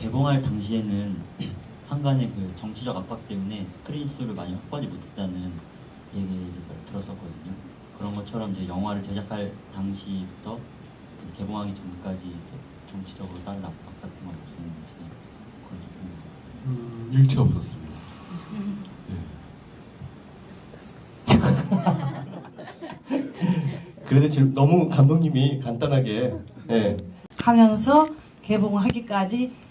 개봉할 당시에는 한간의 그 정치적 압박 때문에 스크린 수를 많이 확보하지 못했다는 얘기를 들었었거든요. 그런 것처럼 이제 영화를 제작할 당시부터 개봉하기 전까지 정치적으로 다른 압박 같은 건 없었는지 그런 좀 일체 없었습니다. 그래도 지금 너무 감독님이 간단하게 하면서 개봉하기까지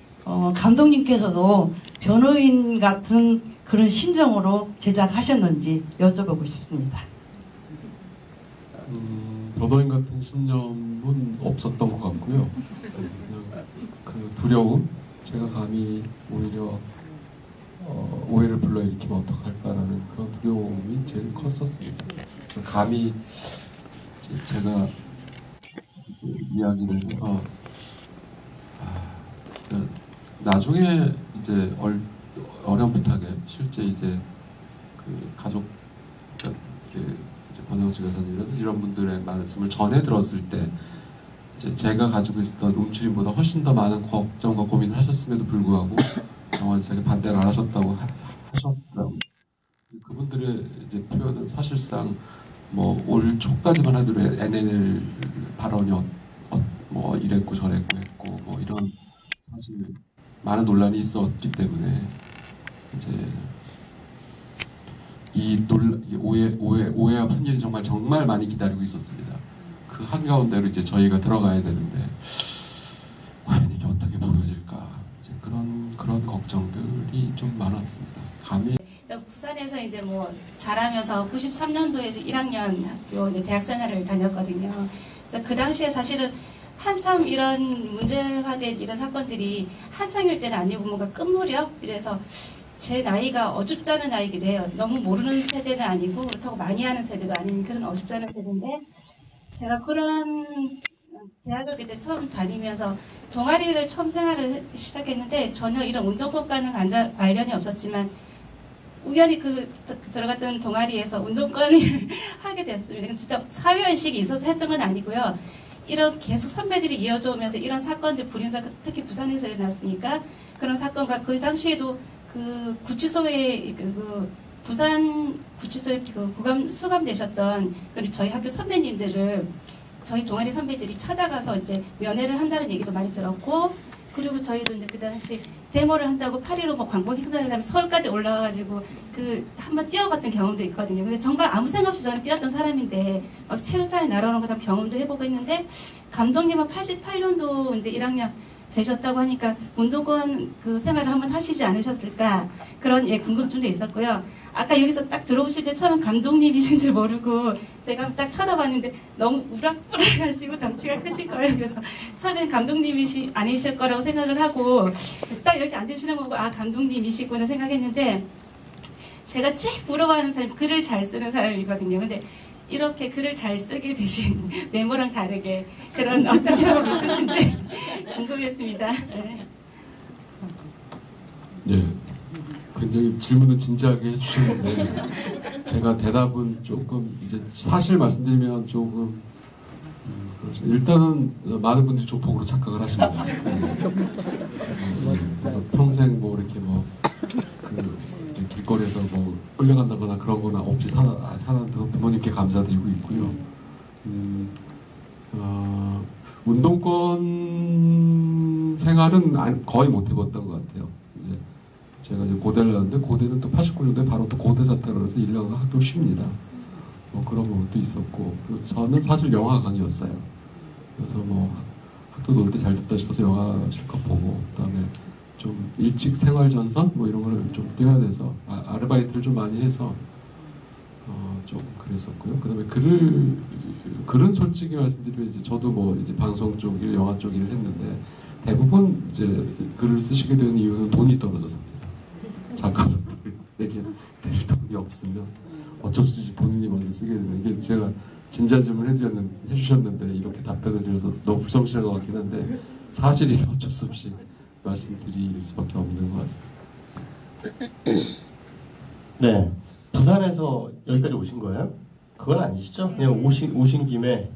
감독님께서도 변호인 같은 그런 심정으로 제작하셨는지 여쭤보고 싶습니다. 변호인 같은 신념은 없었던 것 같고요. 그냥 그 두려움, 제가 감히 오히려 오해를 불러일으키면 어떡할까라는 그런 두려움이 제일 컸었습니다. 감히 제가 이야기를 해서 나중에 이제 어렴풋하게 실제 이제 그 가족 권영수 여사님이라든지 이런 분들의 말씀을 전해 들었을 때 이제 제가 가지고 있었던 움츠림보다 훨씬 더 많은 걱정과 고민을 하셨음에도 불구하고 영화제에 반대를 안 하셨다고 하셨더라고요. 그분들의 이제 표현은 사실상 뭐 올 초까지만 하더라도 NNL 발언이 뭐 이랬고 저랬고 했고 뭐 이런 사실 많은 논란이 있었기 때문에 이제 이 오해와 편견이 정말 많이 기다리고 있었습니다. 그 한가운데로 이제 저희가 들어가야 되는데 과연 이게 어떻게 보여질까 이제 그런 걱정들이 좀 많았습니다. 감히 부산에서 이제 뭐 자라면서 93년도에서 1학년 학교 대학 생활을 다녔거든요. 그 당시에 사실은 한참 이런 문제화된 이런 사건들이 한창일 때는 아니고 뭔가 끝무렵 이래서 제 나이가 어줍지 않은 나이기도 해요. 너무 모르는 세대는 아니고 그렇다고 많이 하는 세대도 아닌 그런 어줍지 않은 세대인데 제가 그런 대학을 그때 처음 다니면서 동아리를 처음 생활을 시작했는데 전혀 이런 운동권과는 관련이 없었지만 우연히 들어갔던 동아리에서 운동권을 하게 됐습니다. 진짜 사회의식이 있어서 했던 건 아니고요. 이런 계속 선배들이 이어져 오면서 이런 사건들 불임사 특히 부산에서 일어났으니까 그런 사건과 그 당시에도 그 구치소에 부산 구치소에 수감되셨던 저희 학교 선배님들을 저희 동아리 선배들이 찾아가서 이제 면회를 한다는 얘기도 많이 들었고 그리고 저희도 이제 그 당시 데모를 한다고 8.15 뭐 광복 행사를 하면 서울까지 올라와가지고 한번 뛰어봤던 경험도 있거든요. 근데 정말 아무 생각 없이 저는 뛰었던 사람인데 막 체류탄이 날아오는 거 다 경험도 해보고 있는데 감독님은 88년도 이제 1학년 되셨다고 하니까 운동권 생활을 한번 하시지 않으셨을까 그런 궁금증도 있었고요. 아까 여기서 딱 들어오실 때 처음 감독님이신 줄 모르고 제가 딱 쳐다봤는데 너무 우락부락하시고 덩치가 크실 거예요. 그래서 처음엔 감독님이시 아니실 거라고 생각을 하고 딱 이렇게 앉으시는 거고 아 감독님이시구나 생각했는데 제가 제일 부러워하는 사람이 글을 잘 쓰는 사람이거든요. 근데 이렇게 글을 잘 쓰게 되신 메모랑 다르게 그런 어떤 경험이 있으신지 궁금했습니다. 네, 굉장히 질문을 진지하게 해주셨는데 제가 대답은 조금 이제 사실 말씀드리면 조금 일단은 많은 분들이 조폭으로 착각을 하십니다. 그래서 평생 뭐 이렇게 길거리에서 뭐 끌려간다거나 그런 거나 없이 사는 부모님께 감사드리고 있고요. 운동권 생활은 거의 못 해봤던 것 같아요. 이제 제가 이제 고대를 나왔는데 고대는 또 89년도에 바로 또 고대 사태로 해서 1년 학교 쉽니다. 뭐 그런 부분도 있었고 그리고 저는 사실 영화 강의였어요. 그래서 뭐 학교 놀 때 잘 듣다 싶어서 영화 실컷 보고 그다음에 좀 일찍 생활전선 뭐 이런 거를 좀 뛰어야 돼서 아르바이트를 좀 많이 해서 좀 그랬었고요. 그다음에 글은 솔직히 말씀드리면 이제 저도 뭐 이제 방송 쪽 일, 영화 쪽 일을 했는데 대부분 이제 글을 쓰시게 된 이유는 돈이 떨어져서입니다. 작가분들에게 낼 돈이 없으면 어쩔 수 없이 본인이 먼저 쓰게 되는 게 제가 진지한 질문을 해주셨는데 이렇게 답변을 드려서 너무 불성실한 것 같긴 한데 사실이 어쩔 수 없이 말씀드릴 수밖에 없는 것 같습니다. 네, 부산에서 여기까지 오신 거예요? 그건 아니시죠? 그냥 오신 김에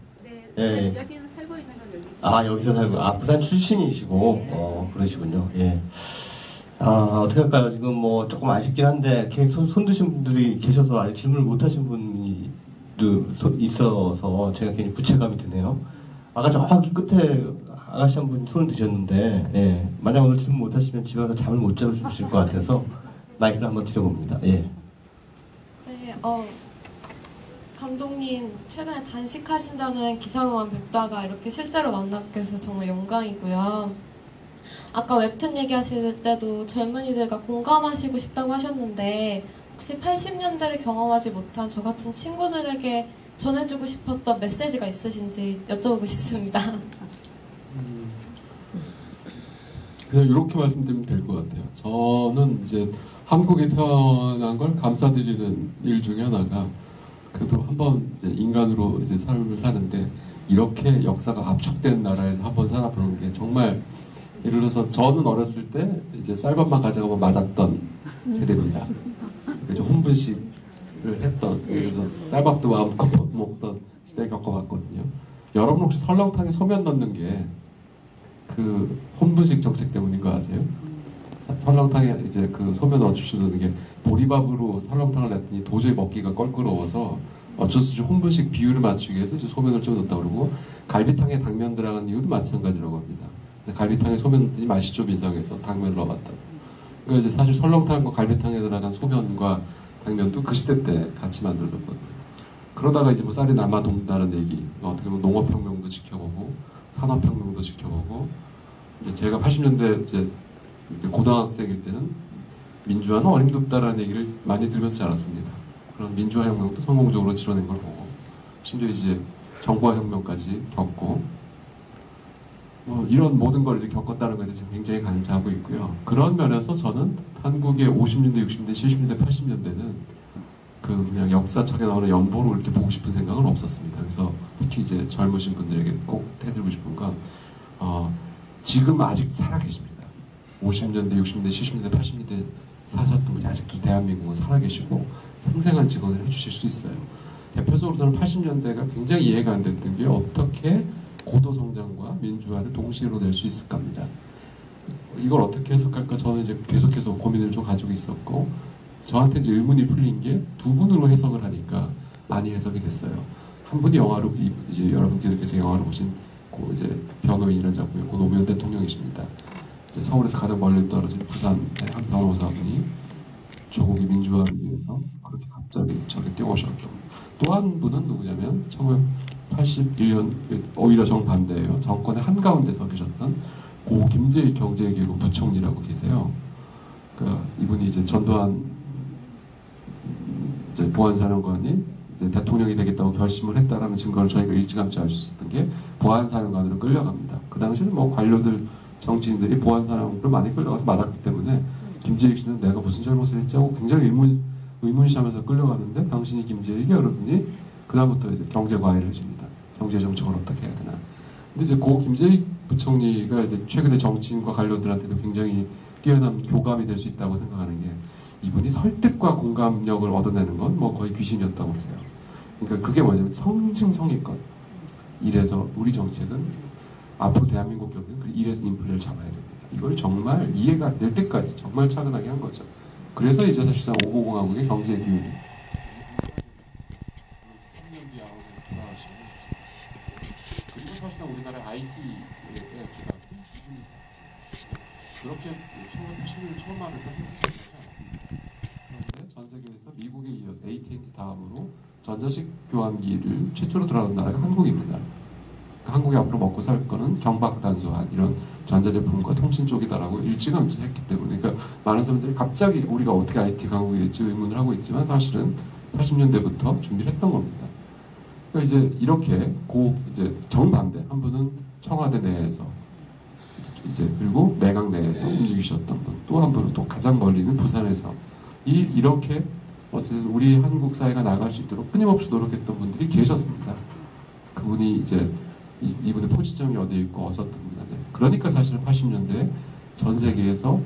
네, 여기는 살고 있는 건 여기 아, 여기서 살고, 아, 부산 출신이시고, 그러시군요. 예. 아, 어떻게 할까요? 지금 뭐 조금 아쉽긴 한데, 계속 손 드신 분들이 계셔서 아직 질문을 못 하신 분이 있어서 제가 괜히 부채감이 드네요. 아까 저기 끝에 아가씨 한 분 손을 드셨는데, 예. 만약 오늘 질문 못 하시면 집에 가서 잠을 못 자주실 것 같아서 마이크를 한번 드려봅니다. 예. 네, 감독님 최근에 단식하신다는 기사로만 뵙다가 이렇게 실제로 만나게 돼서 정말 영광이고요. 아까 웹툰 얘기하실 때도 젊은이들과 공감하시고 싶다고 하셨는데 혹시 80년대를 경험하지 못한 저 같은 친구들에게 전해주고 싶었던 메시지가 있으신지 여쭤보고 싶습니다. 그냥 이렇게 말씀드리면 될 것 같아요. 저는 이제 한국에 태어난 걸 감사드리는 일 중에 하나가 그래도 한번 인간으로 이제 삶을 사는데 이렇게 역사가 압축된 나라에서 한번 살아보는 게 정말 예를 들어서 저는 어렸을 때 이제 쌀밥만 가져가면 맞았던 세대입니다. 그래서 혼분식을 했던 예를 들어서 쌀밥도 마음껏 먹던 시대를 겪어봤거든요. 여러분 혹시 설렁탕에 소면 넣는 게 그 혼분식 정책 때문인 거 아세요? 설렁탕에 이제 그 소면을 어쩔 수 없는 게 보리밥으로 설렁탕을 냈더니 도저히 먹기가 껄끄러워서 어쩔 수 없이 혼분식 비율을 맞추기 위해서 이제 소면을 좀 넣었다 그러고 갈비탕에 당면 들어간 이유도 마찬가지라고 합니다. 근데 갈비탕에 소면 넣더니 맛이 좀 이상해서 당면을 넣어봤다고. 그러니까 이제 사실 설렁탕과 갈비탕에 들어간 소면과 당면도 그 시대 때 같이 만들어졌거든요. 그러다가 이제 뭐 쌀이 남아돈다는 얘기, 어떻게 보면 농업혁명도 지켜보고 산업혁명도 지켜보고 이제 제가 80년대 이제 고등학생일 때는 민주화는 어림도 없다라는 얘기를 많이 들으면서 자랐습니다. 그런 민주화 혁명도 성공적으로 치러낸 걸 보고 심지어 이제 정보화 혁명까지 겪고 뭐 이런 모든 걸 이제 겪었다는 것에 대해서 굉장히 감사하고 있고요. 그런 면에서 저는 한국의 50년대, 60년대, 70년대, 80년대는 그냥 역사책에 나오는 연보로 이렇게 보고 싶은 생각은 없었습니다. 그래서 특히 이제 젊으신 분들에게 꼭 해드리고 싶은 건 지금 아직 살아계십니다. 50년대, 60년대, 70년대, 80년대 사셨던 분이 아직도 대한민국은 살아계시고 생생한 증언을 해주실 수 있어요. 대표적으로 저는 80년대가 굉장히 이해가 안 됐던 게 어떻게 고도성장과 민주화를 동시에 이뤄낼 수 있을까 합니다. 이걸 어떻게 해석할까 저는 이제 계속해서 고민을 좀 가지고 있었고 저한테 이제 의문이 풀린 게 두 분으로 해석을 하니까 많이 해석이 됐어요. 한 분이 영화로 이제 여러분들께서 영화로 보신 그 이제 변호인이라는 작품의 고 노무현 대통령이십니다. 이제 서울에서 가장 멀리 떨어진 부산의 한 변호사분이 조국의 민주화를 위해서 그렇게 갑자기 저렇게 뛰어오셨던. 또 한 분은 누구냐면 1981년 오히려 정반대예요. 정권의 한가운데 서 계셨던 고 김재익 경제기획부 부총리라고 계세요. 그러니까 이분이 이제 전두환 이제 보안사령관이 이제 대통령이 되겠다고 결심을 했다라는 증거를 저희가 일찌감치 알 수 있었던 게 보안사령관으로 끌려갑니다. 그 당시에는 뭐 관료들, 정치인들이 보안사령관으로 많이 끌려가서 맞았기 때문에 김재익 씨는 내가 무슨 잘못을 했지 하고 굉장히 의문시하면서 끌려가는데 당신이 김재익이 여러분이 그다음부터 이제 경제 과외를 해줍니다. 경제 정책을 어떻게 해야 되나. 근데 이제 고 김재익 부총리가 이제 최근에 정치인과 관료들한테도 굉장히 뛰어난 교감이 될 수 있다고 생각하는 게 이분이 설득과 공감력을 얻어내는 건 뭐 거의 귀신이었다고 보세요. 그러니까 그게 뭐냐면 성증성의껏 이래서 우리 정책은 앞으로 대한민국 경제는 이래서 인플레를 잡아야 됩니다. 이걸 정말 이해가 될 때까지 정말 차분하게 한 거죠. 그래서 이제 사실상 550한국의 경제 기운이 3년 뒤에 아우를 돌아가시고 그리고 사실상 우리나라의 IT에 기반이 그렇게 처음을 처음 하는 건 생각하지 않았습니다. 그런데 전 세계에서 미국에 이어서 AT&T 다음으로 전자식 교환기를 최초로 들어간 나라가 한국입니다. 한국이 앞으로 먹고 살 거는 경박단소한 이런 전자제품과 통신 쪽이다라고 일찌감치 했기 때문에 그러니까 많은 사람들이 갑자기 우리가 어떻게 IT 강국이 될지 의문을 하고 있지만 사실은 80년대부터 준비를 했던 겁니다. 그러니까 이제 이렇게 이제 정반대 한 분은 청와대 내에서 이제 그리고 내각 내에서 움직이셨던 분, 또 한 분은 또 가장 멀리 있는 부산에서 이렇게 어쨌든 우리 한국 사회가 나갈 수 있도록 끊임없이 노력했던 분들이 계셨습니다. 그분이 이제 이분의 포지션이 어디에 있고 어떻던 분인데 그러니까 사실 80년대 전 세계에서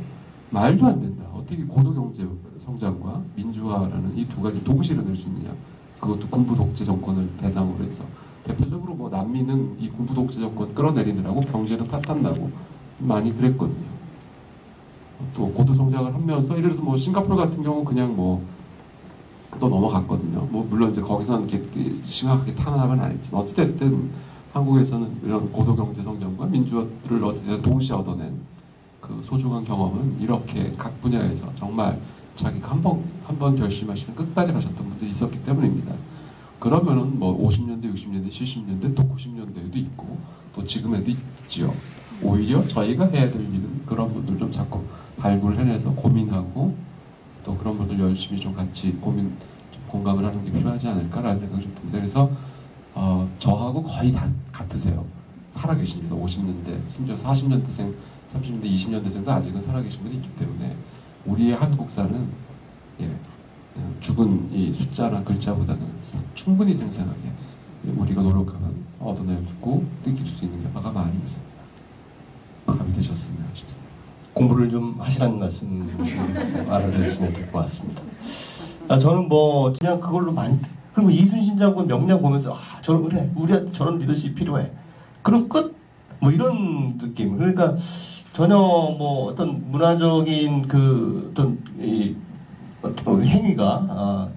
말도 안 된다. 어떻게 고도 경제 성장과 민주화라는 이 두 가지 동시에 이뤄낼 수 있느냐. 그것도 군부 독재 정권을 대상으로 해서 대표적으로 뭐 남미는 이 군부 독재 정권 끌어내리느라고 경제도 파탄나고 많이 그랬거든요. 또 고도 성장을 하면서 예를 들어서 뭐 싱가포르 같은 경우 그냥 뭐 또 넘어갔거든요. 뭐 물론 이제 거기서는 이렇게 심각하게 탄압은 안 했지만 어찌됐든 한국에서는 이런 고도 경제 성장과 민주화를 어찌됐든 동시에 얻어낸 그 소중한 경험은 이렇게 각 분야에서 정말 자기가 한 번 결심하시면 끝까지 가셨던 분들이 있었기 때문입니다. 그러면은 뭐 50년대, 60년대, 70년대, 또 90년대에도 있고 또 지금에도 있지요. 오히려 저희가 해야 될 일은 그런 분들 좀 자꾸 발굴해내서 고민하고 또 그런 분들 열심히 좀 같이 좀 공감을 하는 게 필요하지 않을까라는 생각이 좀 듭니다. 그래서 저하고 거의 다 같으세요. 살아계십니다. 50년대, 심지어 40년대생, 30년대, 20년대생도 아직은 살아계신 분이 있기 때문에 우리의 한국사는 그냥 죽은 이 숫자나 글자보다는 충분히 생생하게 우리가 노력하면 얻어내고 느낄 수 있는 바가 많이 있습니다. 답이 되셨으면 좋겠습니다. 공부를 좀 하시라는 말씀 알아주시면 될 것 같습니다. 저는 뭐 그냥 그걸로 많이 그리고 이순신 장군 명량 보면서 그래 우리한테 저런 리더십이 필요해. 그럼 끝. 뭐 이런 느낌. 그러니까 전혀 뭐 어떤 문화적인 그 어떤 행위가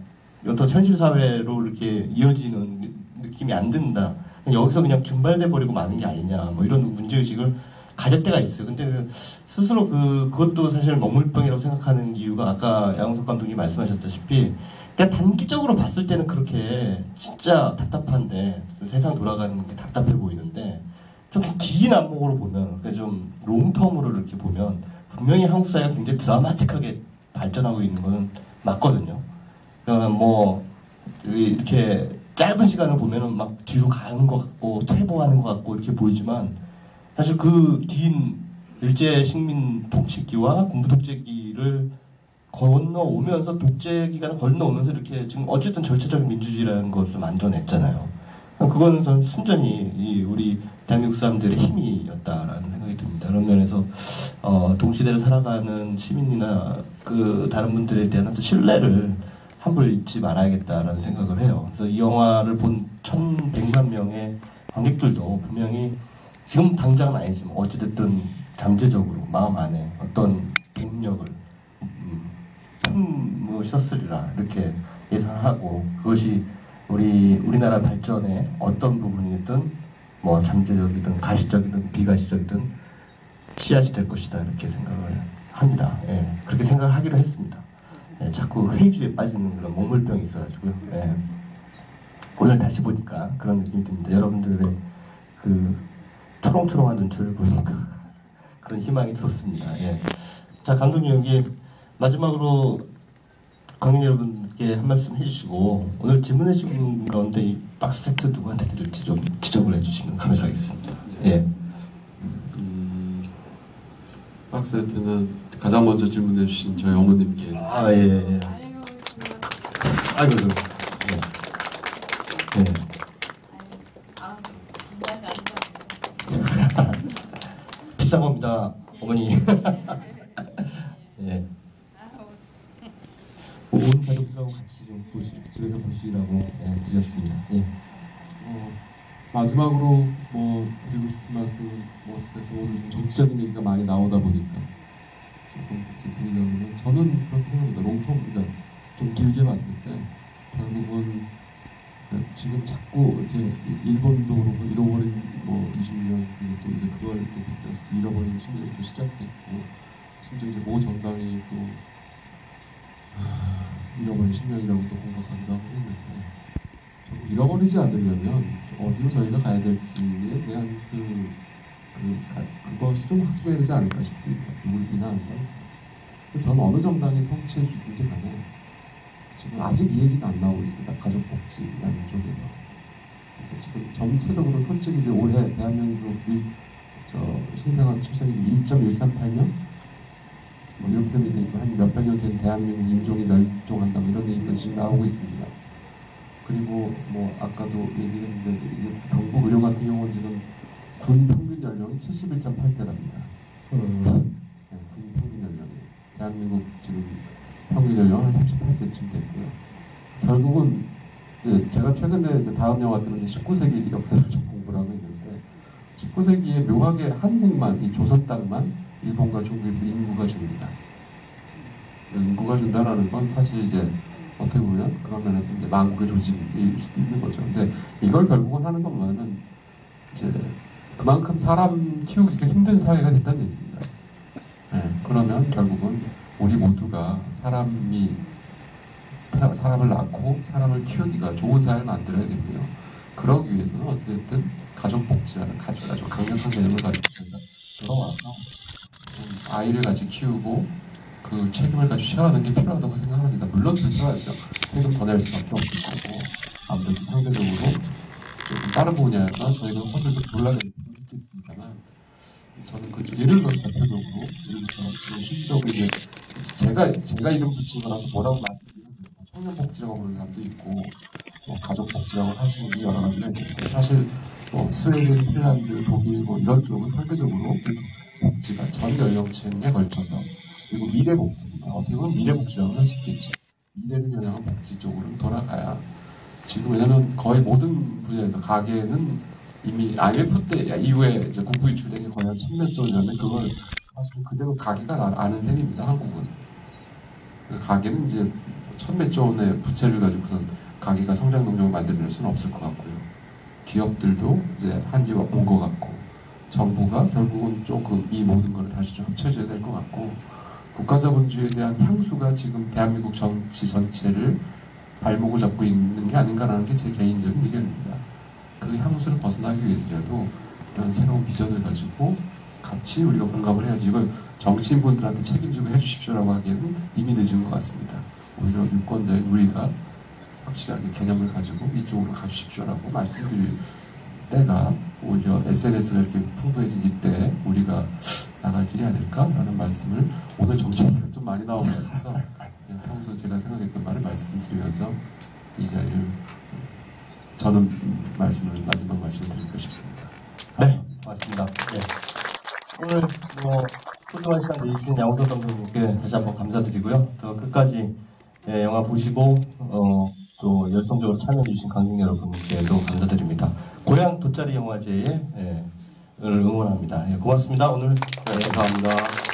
어떤 현실 사회로 이렇게 이어지는 느낌이 안 든다. 여기서 그냥 증발돼 버리고 마는 게 아니냐. 뭐 이런 문제의식을 가질 때가 있어요. 근데 스스로 그것도 사실 먹물병이라고 생각하는 이유가 아까 양홍석 감독님이 말씀하셨다시피 그냥 단기적으로 봤을 때는 그렇게 진짜 답답한데 세상 돌아가는 게 답답해 보이는데 좀 긴 안목으로 보면 그러니까 좀 롱텀으로 이렇게 보면 분명히 한국 사회가 굉장히 드라마틱하게 발전하고 있는 건 맞거든요. 그러니까 뭐 이렇게 짧은 시간을 보면은 막 뒤로 가는 것 같고 퇴보하는 것 같고 이렇게 보이지만 사실 그 긴 일제 식민 통치기와 군부 독재기를 건너오면서 독재 기간을 건너오면서 이렇게 지금 어쨌든 절차적인 민주주의라는 것을 만들어냈잖아요. 그거는 전 순전히 우리 대한민국 사람들의 힘이었다라는 생각이 듭니다. 그런 면에서 동시대를 살아가는 시민이나 그 다른 분들에 대한 어떤 신뢰를 함부로 잊지 말아야겠다라는 생각을 해요. 그래서 이 영화를 본 1,100만 명의 관객들도 분명히 지금 당장은 아니지만 어찌됐든 잠재적으로 마음 안에 어떤 동력을 품으셨으리라 이렇게 예상하고 그것이 우리나라 발전의 어떤 부분이든 뭐 잠재적이든 가시적이든 비가시적이든 씨앗이 될 것이다 이렇게 생각을 합니다. 예, 그렇게 생각을 하기로 했습니다. 예, 자꾸 회의주의에 빠지는 그런 먹물병이 있어가지고요. 예, 오늘 다시 보니까 그런 느낌이 듭니다. 여러분들의 그 초롱초롱한 눈초리를 보니까 그런 희망이 들었습니다. 예. 자, 감독님 여기 마지막으로 관객 여러분께 한 말씀 해주시고 오늘 질문해 주신 분 가운데 이 박스 세트 누구한테 드릴지 좀 지적을 해주시면 감사하겠습니다. 예. 박스 세트는 가장 먼저 질문해 주신 저희 어머님께 예. 아이고 예. 비싼 겁니다, 어머니. 예. 온 가족들하고 같이 좀 집에서 보시라고 드렸습니다. 예. 마지막으로 뭐 드리고 싶은 말씀은 뭐 어쨌든 오늘 좀 정치적인 얘기가 많이 나오다 보니까 조금 드리려면 저는 그렇게 생각합니다. 롱텀 좀 길게 봤을 때 결국은 지금 자꾸 이제 일본도 그렇고 잃어버린 뭐 20년 그리고 또 이제 그걸 또 잃어버린 10년이 또 시작됐고 심지어 이제 모 정당이 또 잃어버린 10년이라고 또 공격하기도 하고 했는데 잃어버리지 않으려면 어디로 저희가 가야 될지에 대한 그것이 좀 확실해야 되지 않을까 싶습니다. 누굴 비난하는 걸. 저는 어느 정당이 성취해 주든지 간에 지금 아직 이 얘기가 안 나오고 있습니다. 가족복지라는 쪽에서. 지금 전체적으로 솔직히 이제 올해 대한민국 신생아 출생률이 1.138명? 뭐 이렇게 됩니다. 한 몇백 년 된 대한민국 인종이 멸종한다 뭐 이런 얘기가 지금 나오고 있습니다. 그리고 뭐 아까도 얘기했는데 이게 경북 의료 같은 경우는 지금 군 평균 연령이 71.8세랍니다. 군 평균 연령이 대한민국 지금 평균 연령은 한 38세쯤 됐고요. 결국은 이제 제가 최근에 이제 다음 영화 때문에 19세기 역사를 좀 공부를 하고 있는데 19세기에 묘하게 한국만 이 조선 땅만 일본과 중국에서 인구가 줍니다. 인구가 준다라는 건 사실 이제 어떻게 보면 그런 면에서 이제 망국의 조직일 수도 있는 거죠. 근데 이걸 결국은 하는 것만은 이제 그만큼 사람 키우기가 힘든 사회가 됐다는 얘기입니다. 네, 그러면 결국은 우리 모두가 사람을 낳고 사람을 키우기가 좋은 사회를 만들어야 되고요. 그러기 위해서는 어쨌든 가족복지라는 아주 강력한 개념을 가지고 들어와서 좀 아이를 같이 키우고 그 책임을 같이 셔하는 게 필요하다고 생각합니다. 물론 불편하죠. 세금 더 낼 수밖에 없을 거고 아무래도 상대적으로 좀 다른 분야가 저희가 혼을 좀 졸라낼 필요는 있겠습니다만 저는 그 예를 들어 대표적으로 지금 실질적으로 이제 제가 이름 붙인 거라서 뭐라고 말씀드리면 청년복지라고 부르는 사람도 있고 가족복지라고 하시는 분이 여러 가지가 있는데 사실 스웨덴, 핀란드, 독일 이런 쪽은 설계적으로 복지가 전 연령층에 걸쳐서 그리고 미래복지입니다. 어떻게 보면 미래복지라고 할 수 있겠죠. 미래를 겨냥한 복지 쪽으로 돌아가야 지금 왜냐하면 거의 모든 분야에서 가계는 이미 IMF 때 이후에 이제 국부 유출된 게 거의 한 1000몇 조였는데 그걸 사실 좀 그대로 가계가 아는 셈입니다. 한국은 가계는 이제 1000몇 조 원의 부채를 가지고선 가계가 성장 동력을 만들어낼 수는 없을 것 같고요. 기업들도 이제 한지 온 것 같고 정부가 결국은 조금 이 모든 걸 다시 좀 합쳐줘야 될 것 같고 국가자본주의에 대한 향수가 지금 대한민국 정치 전체를 발목을 잡고 있는 게 아닌가라는 게 제 개인적인 의견입니다. 그 향수를 벗어나기 위해서라도 이런 새로운 비전을 가지고 같이 우리가 공감을 해야지 이걸 정치인분들한테 책임지고 해주십시오라고 하기에는 이미 늦은 것 같습니다. 오히려 유권자인 우리가 확실하게 개념을 가지고 이쪽으로 가주십시오라고 말씀드릴 때가 오히려 SNS가 이렇게 풍부해진 이때 우리가 나갈 길이 아닐까라는 말씀을 오늘 정치 얘기가 좀 많이 나온 것 같아서 평소 제가 생각했던 말을 말씀드리면서 이 자리를 저는 마지막 말씀을 드리고 싶습니다. 네, 맞습니다. 네. 오늘 소중한 시간 내주신 양호석 감독님께 다시 한번 감사드리고요. 더 끝까지 영화 보시고 또 열성적으로 참여해주신 관객 여러분께도 감사드립니다. 고향 돗자리 영화제에 응원합니다. 고맙습니다. 오늘 감사합니다.